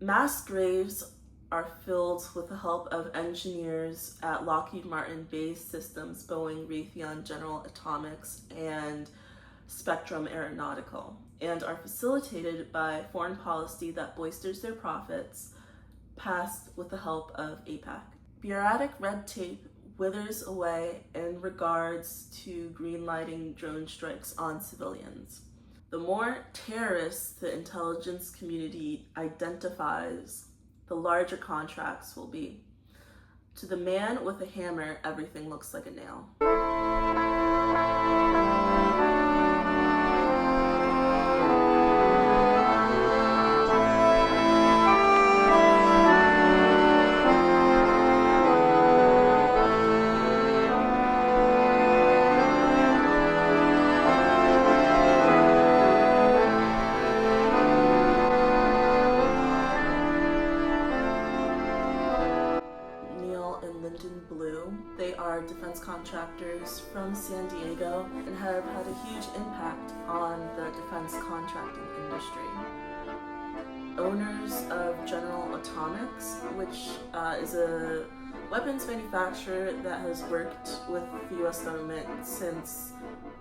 Mass graves are filled with the help of engineers at Lockheed Martin Base Systems, Boeing, Raytheon, General Atomics, and Spectrum Aeronautical, and are facilitated by foreign policy that boisters their profits, passed with the help of APAC. Bureaucratic red tape withers away in regards to greenlighting drone strikes on civilians. The more terrorists the intelligence community identifies, the larger contracts will be. To the man with a hammer, everything looks like a nail. Neal and Linden Blue. They are defense contractors from San Diego and have had a huge impact on the defense contracting industry. Owners of General Atomics, which is a weapons manufacturer that has worked with the US government since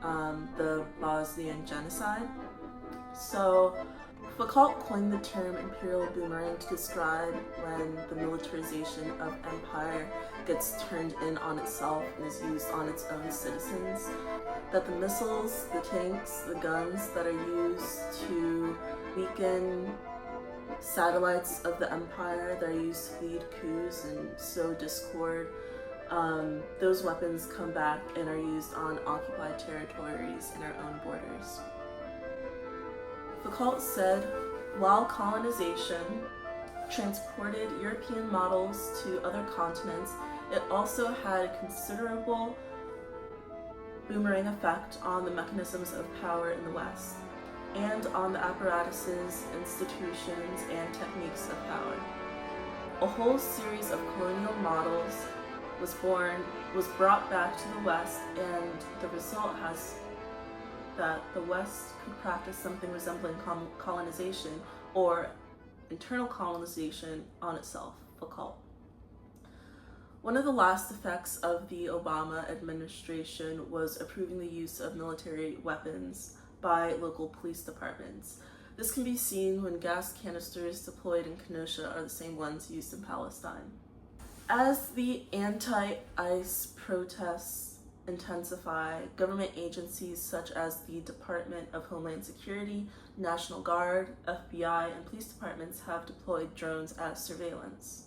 the Bosnian genocide. So Foucault coined the term imperial boomerang to describe when the militarization of empire gets turned in on itself and is used on its own citizens. That the missiles, the tanks, the guns that are used to weaken satellites of the empire that are used to lead coups and sow discord, those weapons come back and are used on occupied territories in our own borders. Foucault said, while colonization transported European models to other continents, it also had a considerable boomerang effect on the mechanisms of power in the West and on the apparatuses, institutions, and techniques of power. A whole series of colonial models was brought back to the West, and the result has that the West could practice something resembling colonization or internal colonization on itself, Foucault. One of the last effects of the Obama administration was approving the use of military weapons by local police departments. This can be seen when gas canisters deployed in Kenosha are the same ones used in Palestine. As the anti-ICE protests intensify, government agencies such as the Department of Homeland Security, National Guard, FBI, and police departments have deployed drones as surveillance.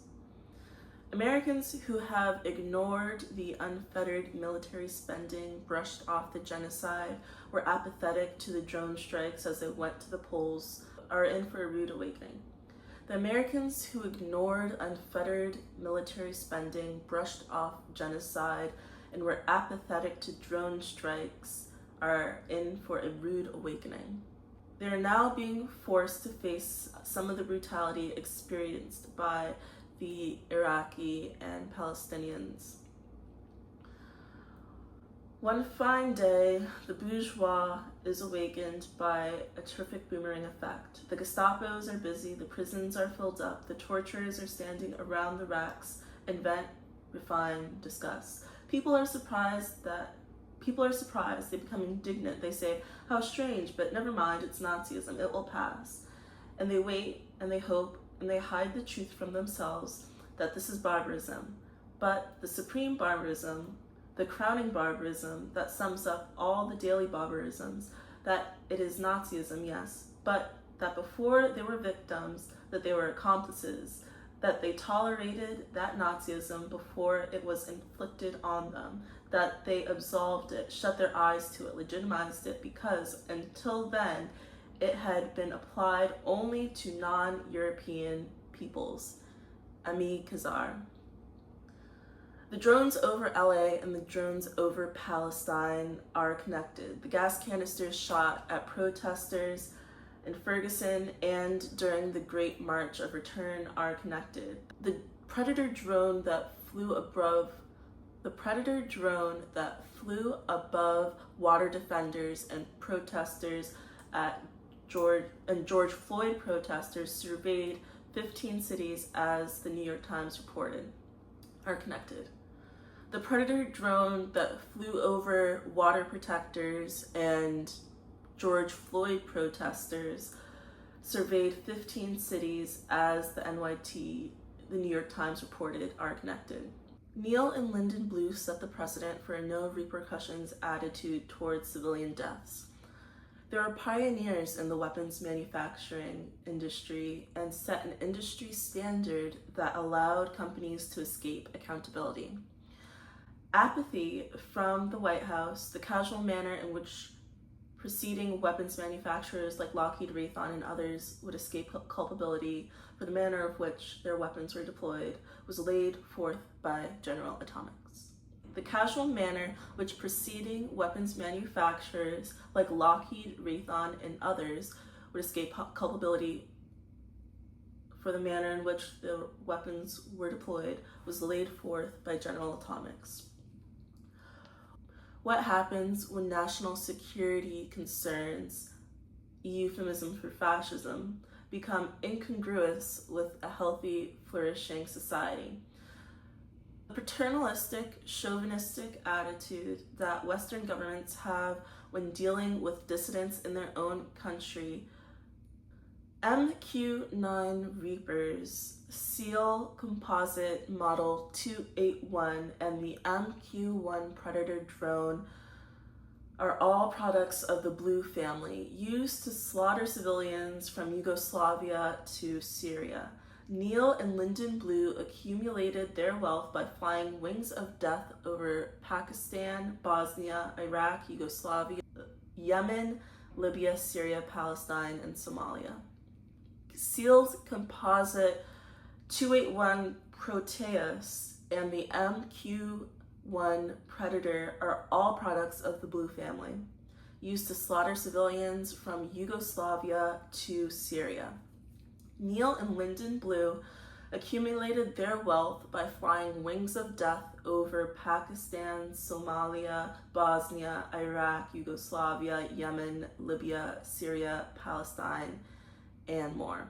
Americans who have ignored the unfettered military spending, brushed off the genocide, were apathetic to the drone strikes as they went to the polls, are in for a rude awakening. The Americans who ignored unfettered military spending, brushed off genocide, and were apathetic to drone strikes are in for a rude awakening. They are now being forced to face some of the brutality experienced by the Iraqi and Palestinians. One fine day, the bourgeois is awakened by a terrific boomerang effect. The Gestapos are busy, the prisons are filled up, the torturers are standing around the racks and vent, refine, discuss. People are surprised, they become indignant. They say, how strange, but never mind, it's Nazism, it will pass. And they wait, and they hope, and they hide the truth from themselves that this is barbarism. But the supreme barbarism, the crowning barbarism that sums up all the daily barbarisms, that it is Nazism, yes, but that before they were victims, that they were accomplices, that they tolerated that Nazism before it was inflicted on them, that they absolved it, shut their eyes to it, legitimized it, because until then, it had been applied only to non-European peoples. Ami Khazar. The drones over LA and the drones over Palestine are connected. The gas canisters shot at protesters in Ferguson and during the Great March of Return are connected. The Predator drone that flew above water defenders and protesters George Floyd protesters surveyed 15 cities, as the New York Times reported, are connected. The Predator drone that flew over water protectors and George Floyd protesters surveyed 15 cities, as the New York Times reported, are connected. Neal and Linden Blue set the precedent for a no repercussions attitude towards civilian deaths. They were pioneers in the weapons manufacturing industry and set an industry standard that allowed companies to escape accountability. Apathy from the White House, the casual manner in which preceding weapons manufacturers like Lockheed, Raytheon, and others would escape culpability for the manner of which their weapons were deployed, was laid forth by General Atomics. The casual manner which preceding weapons manufacturers like Lockheed, Raytheon, and others would escape culpability for the manner in which the weapons were deployed was laid forth by General Atomics. What happens when national security concerns, euphemism for fascism, become incongruous with a healthy, flourishing society? The paternalistic, chauvinistic attitude that Western governments have when dealing with dissidents in their own country. MQ-9 Reapers, Seal Composite Model 281, and the MQ-1 Predator drone are all products of the Blue family, used to slaughter civilians from Yugoslavia to Syria. Neal and Linden Blue accumulated their wealth by flying wings of death over Pakistan, Bosnia, Iraq, Yugoslavia, Yemen, Libya, Syria, Palestine, and Somalia. Seal's Composite 281 Proteus and the MQ-1 Predator are all products of the Blue family, used to slaughter civilians from Yugoslavia to Syria. Neal and Linden Blue accumulated their wealth by flying wings of death over Pakistan, Somalia, Bosnia, Iraq, Yugoslavia, Yemen, Libya, Syria, Palestine, and more.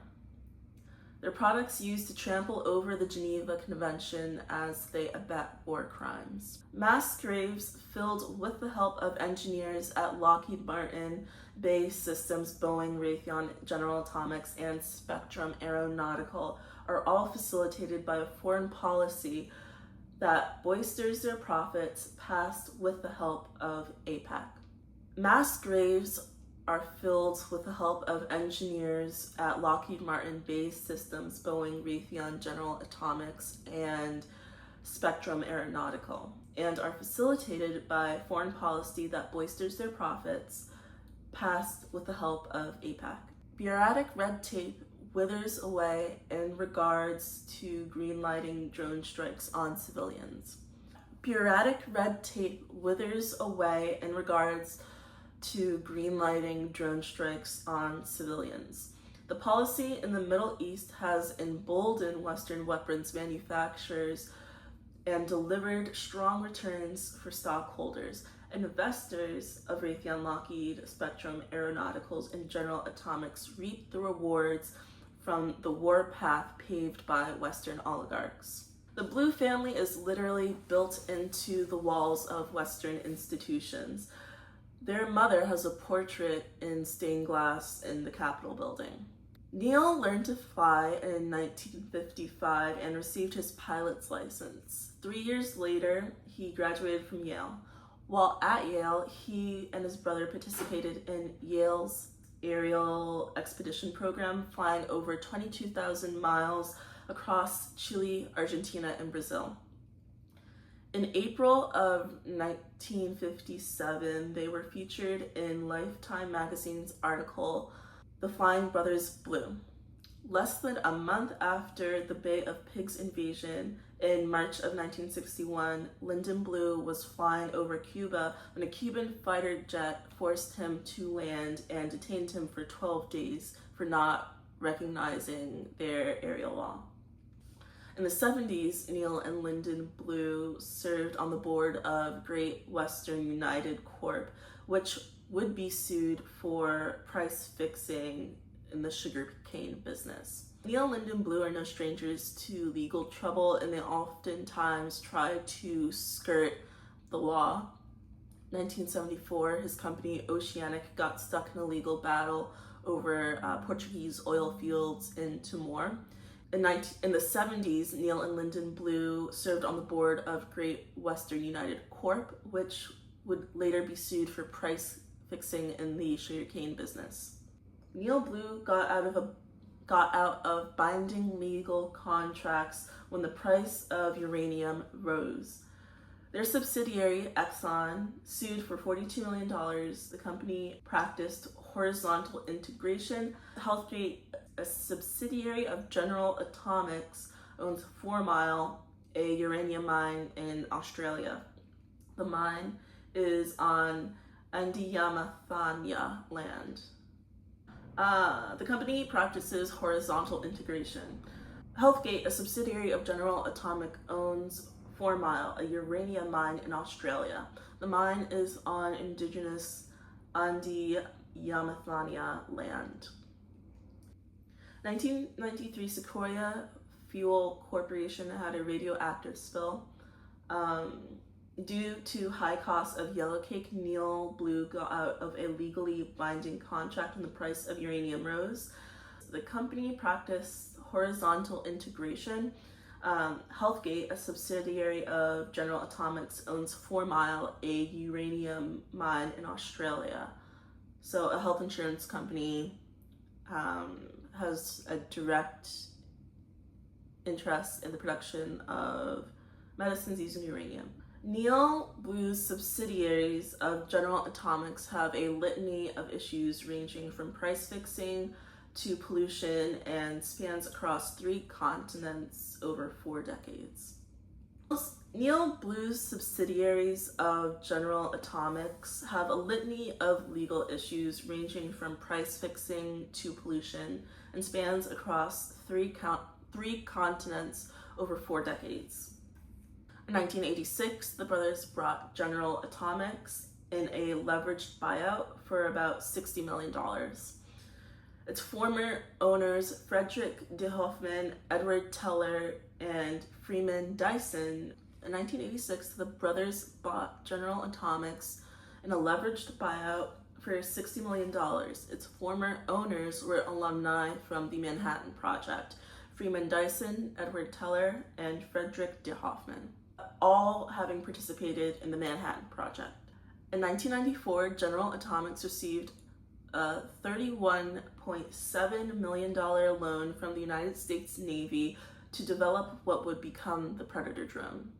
Their products used to trample over the Geneva Convention as they abet war crimes. Mass graves filled with the help of engineers at Lockheed Martin, BAE Systems, Boeing, Raytheon, General Atomics, and Spectrum Aeronautical are all facilitated by a foreign policy that boisters their profits, passed with the help of AIPAC. Mass graves are filled with the help of engineers at Lockheed Martin, BAE Systems, Boeing, Raytheon, General Atomics, and Spectrum Aeronautical, and are facilitated by foreign policy that boisters their profits, passed with the help of AIPAC. Bureaucratic red tape withers away in regards to greenlighting drone strikes on civilians. Bureaucratic red tape withers away in regards to greenlighting drone strikes on civilians. The policy in the Middle East has emboldened Western weapons manufacturers and delivered strong returns for stockholders. Investors of Raytheon, Lockheed, Spectrum Aeronauticals, and General Atomics reap the rewards from the war path paved by Western oligarchs. The Blue family is literally built into the walls of Western institutions. Their mother has a portrait in stained glass in the Capitol building. Neal learned to fly in 1955 and received his pilot's license. 3 years later, he graduated from Yale. While at Yale, he and his brother participated in Yale's aerial expedition program, flying over 22,000 miles across Chile, Argentina, and Brazil. In April of 1957, they were featured in Lifetime magazine's article, The Flying Brothers Blue. Less than a month after the Bay of Pigs invasion in March of 1961, Linden Blue was flying over Cuba when a Cuban fighter jet forced him to land and detained him for 12 days for not recognizing their aerial law. In the 70s, Neal and Linden Blue served on the board of Great Western United Corp., which would be sued for price fixing in the sugarcane business. Neal, Linden, Blue are no strangers to legal trouble, and they oftentimes try to skirt the law. 1974, his company Oceanic got stuck in a legal battle over Portuguese oil fields in Timor. In the 70s, Neal and Linden Blue served on the board of Great Western United Corp., which would later be sued for price fixing in the sugarcane business. Neal Blue got out of binding legal contracts when the price of uranium rose. Their subsidiary, Exxon, sued for $42 million. The company practiced horizontal integration. Healthgate, a subsidiary of General Atomics, owns 4 Mile, a uranium mine in Australia. The mine is on Yamathania land. The company practices horizontal integration. Healthgate, a subsidiary of General Atomic, owns 4 Mile, a uranium mine in Australia. The mine is on indigenous Yamathania land. 1993, Sequoia Fuel Corporation had a radioactive spill. Due to high costs of yellowcake, Neal Blue got out of a legally binding contract when the price of uranium rose. The company practiced horizontal integration. Healthgate, a subsidiary of General Atomics, owns 4 Mile, a uranium mine in Australia. So a health insurance company has a direct interest in the production of medicines using uranium. Neal Blue's subsidiaries of General Atomics have a litany of issues ranging from price fixing to pollution and spans across 3 continents over 4 decades. Neal Blue's subsidiaries of General Atomics have a litany of legal issues ranging from price fixing to pollution and spans across 3 continents over 4 decades. In 1986, the brothers brought General Atomics in a leveraged buyout for about $60 million. Its former owners, Frederick de Hoffman, Edward Teller, and Freeman Dyson. In 1986, the brothers bought General Atomics in a leveraged buyout for $60 million. Its former owners were alumni from the Manhattan Project, Freeman Dyson, Edward Teller, and Frederick de Hoffman, all having participated in the Manhattan Project. In 1994, General Atomics received a $31.7 million loan from the United States Navy to develop what would become the Predator drone.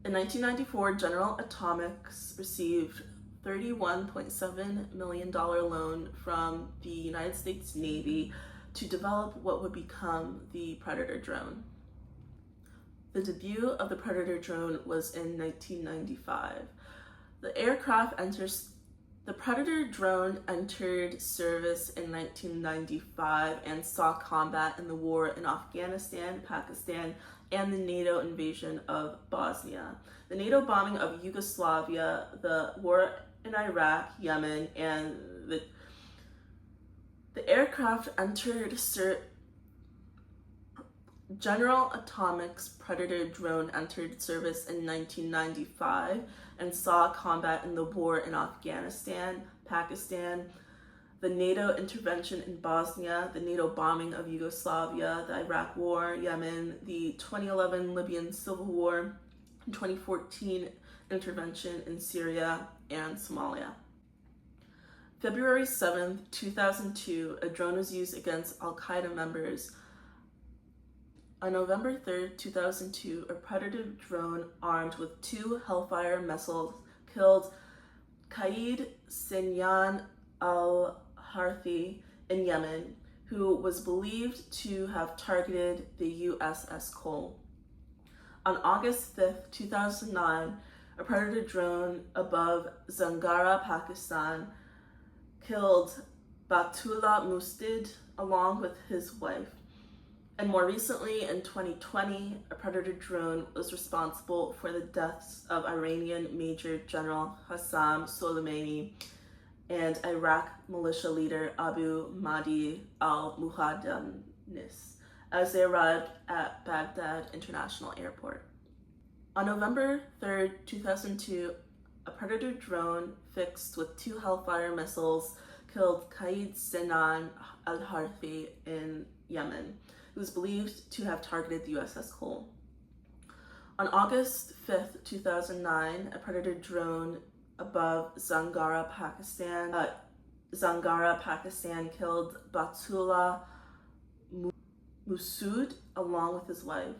In 1994, General Atomics received a $31.7 million loan from the United States Navy to develop what would become the Predator drone. The debut of the Predator drone was in 1995. The Predator drone entered service in 1995 and saw combat in the war in Afghanistan, Pakistan, and the NATO invasion of Bosnia, the NATO bombing of Yugoslavia, the war in Iraq, Yemen, and the aircraft entered General Atomics Predator drone entered service in 1995 and saw combat in the war in Afghanistan, Pakistan, the NATO intervention in Bosnia, the NATO bombing of Yugoslavia, the Iraq War, Yemen, the 2011 Libyan Civil War, and 2014 intervention in Syria and Somalia. February 7, 2002, a drone was used against Al-Qaeda members. On November 3, 2002, a Predator drone armed with 2 Hellfire missiles killed Qaid Sinyan al-Harthi in Yemen, who was believed to have targeted the USS Cole. On August 5, 2009, a Predator drone above Zangara, Pakistan, killed Batullah Mustid along with his wife. And more recently, in 2020, a Predator drone was responsible for the deaths of Iranian Major General Qassem Soleimani and Iraq militia leader Abu Mahdi al-Muhandam as they arrived at Baghdad International Airport. On November 3rd, 2002, a Predator drone fixed with 2 Hellfire missiles killed Qaid Sinan al-Harthi in Yemen, who is believed to have targeted the USS Cole. On August 5th, 2009, a Predator drone above Zangara, Pakistan killed Batullah Musood along with his wife.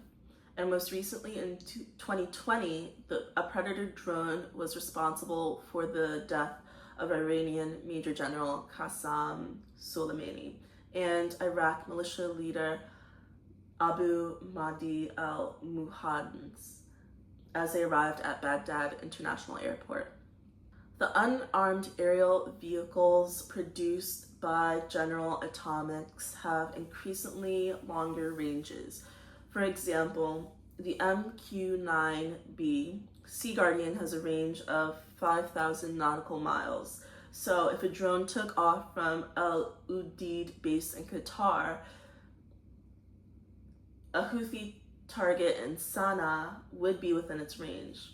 And most recently in 2020, a Predator drone was responsible for the death of Iranian Major General Qasem Soleimani and Iraq militia leader Abu Mahdi al-Muhandis as they arrived at Baghdad International Airport. The unarmed aerial vehicles produced by General Atomics have increasingly longer ranges. For example, the MQ-9B Sea Guardian has a range of 5,000 nautical miles. So if a drone took off from Al Udeid base in Qatar, a Houthi target in Sana'a would be within its range.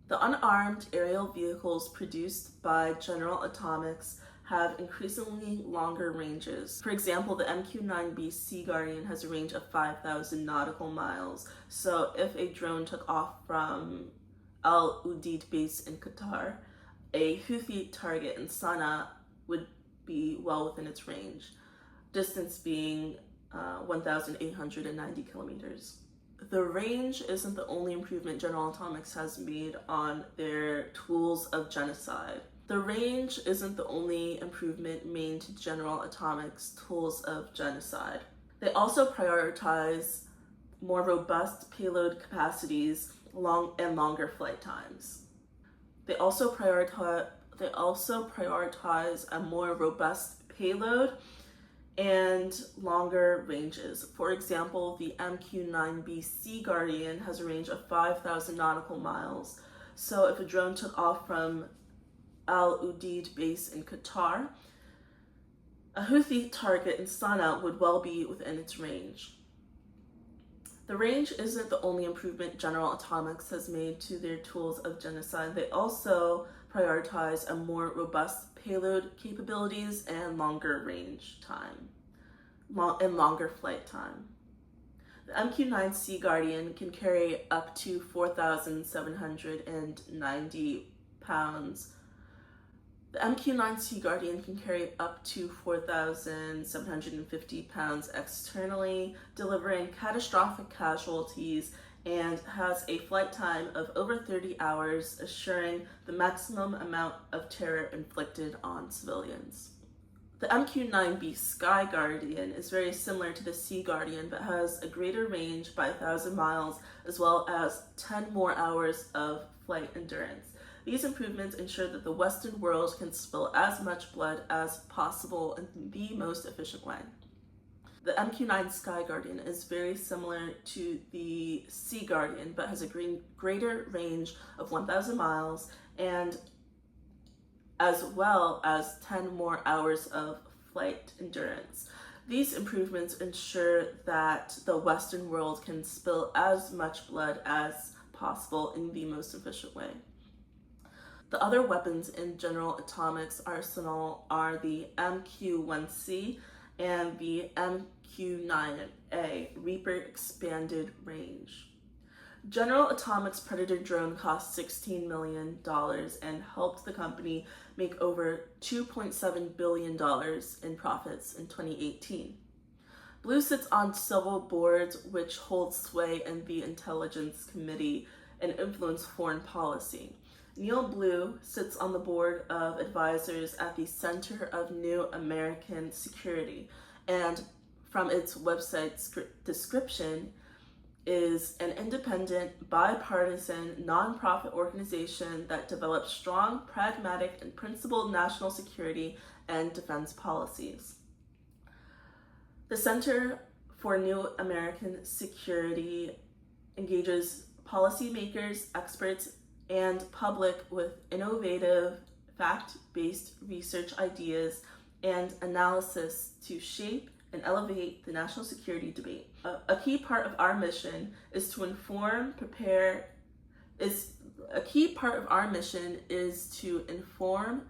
The unarmed aerial vehicles produced by General Atomics have increasingly longer ranges. For example, the MQ-9B Sea Guardian has a range of 5,000 nautical miles. So if a drone took off from Al Udeid base in Qatar, a Houthi target in Sana'a would be well within its range, distance being 1,890 kilometers. The range isn't the only improvement General Atomics has made on their tools of genocide. The range isn't the only improvement made to General Atomics' tools of genocide. They also prioritize more robust payload capacities and longer flight times. They also prioritize a more robust payload and longer ranges. For example, the MQ-9B Sea Guardian has a range of 5,000 nautical miles. So if a drone took off from Al Udeid base in Qatar, a Houthi target in Sana'a would well be within its range. The range isn't the only improvement General Atomics has made to their tools of genocide. They also prioritize a more robust payload capabilities and longer range time, and longer flight time. The MQ-9 Sea Guardian can carry up to 4,790 pounds. The MQ-9 Sea Guardian can carry up to 4,750 pounds externally, delivering catastrophic casualties, and has a flight time of over 30 hours, assuring the maximum amount of terror inflicted on civilians. The MQ-9B Sky Guardian is very similar to the Sea Guardian, but has a greater range by 1,000 miles, as well as 10 more hours of flight endurance. These improvements ensure that the Western world can spill as much blood as possible in the most efficient way. The MQ-9 Sky Guardian is very similar to the Sea Guardian, but has a greater range of 1,000 miles, and as well as 10 more hours of flight endurance. These improvements ensure that the Western world can spill as much blood as possible in the most efficient way. The other weapons in General Atomics' arsenal are the MQ-1C and the MQ-9A Reaper Expanded Range. General Atomics' Predator drone cost $16 million and helped the company make over $2.7 billion in profits in 2018. Blue sits on several boards which hold sway in the Intelligence Committee and influence foreign policy. Neal Blue sits on the board of advisors at the Center of New American Security, and from its website description, is an independent, bipartisan, nonprofit organization that develops strong, pragmatic, and principled national security and defense policies. The Center for New American Security engages policymakers, experts, and public with innovative, fact-based research ideas and analysis to shape and elevate the national security debate. A key part of our mission is to inform,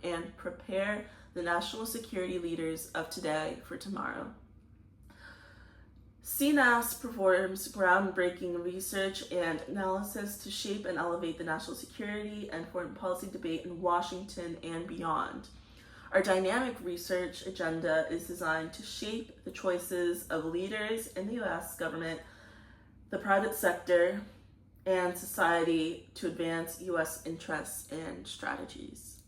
and prepare the national security leaders of today for tomorrow. CNAS performs groundbreaking research and analysis to shape and elevate the national security and foreign policy debate in Washington and beyond. Our dynamic research agenda is designed to shape the choices of leaders in the U.S. government, the private sector, and society to advance U.S. interests and strategies.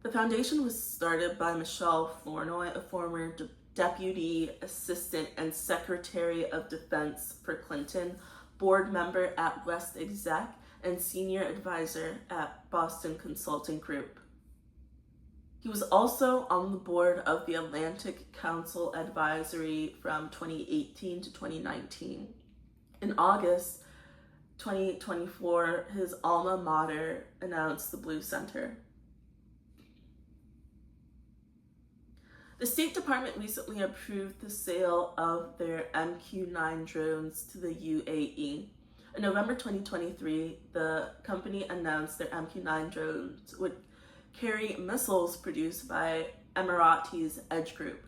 The foundation was started by Michelle Flournoy, a former Deputy Assistant and Secretary of Defense for Clinton, board member at West Exec, and senior advisor at Boston Consulting Group. He was also on the board of the Atlantic Council Advisory from 2018 to 2019. In August 2024, his alma mater announced the Blue Center. The State Department recently approved the sale of their MQ-9 drones to the UAE. In November 2023, the company announced their MQ-9 drones would carry missiles produced by Emirati's Edge Group.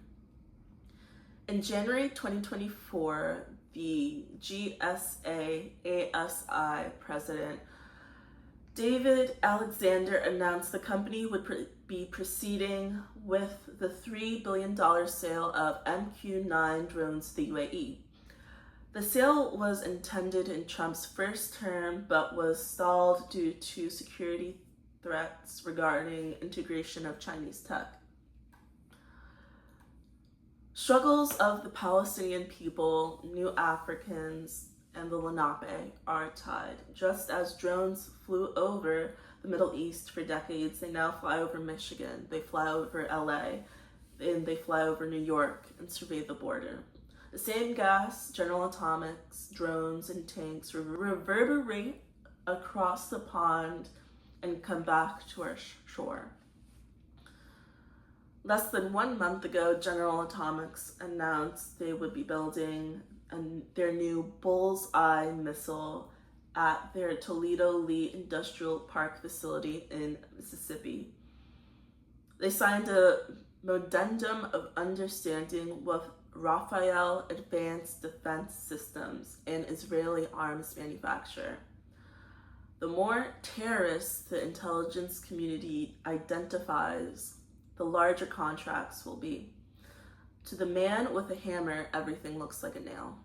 In January 2024, the GSA-ASI president, David Alexander, announced the company would be proceeding with the $3 billion sale of MQ-9 drones to the UAE. The sale was intended in Trump's first term, but was stalled due to security threats regarding integration of Chinese tech. Struggles of the Palestinian people, New Africans, and the Lenape are tied. Just as drones flew over the Middle East for decades, they now fly over Michigan, they fly over LA, and they fly over New York and survey the border. The same gas, General Atomics, drones, and tanks reverberate across the pond and come back to our shore. Less than 1 month ago, General Atomics announced they would be building their new Bullseye missile at their Toledo Lee Industrial Park facility in Mississippi. They signed a memorandum of understanding with Rafael Advanced Defense Systems, an Israeli arms manufacturer. The more terrorists the intelligence community identifies, the larger contracts will be. To the man with a hammer, everything looks like a nail.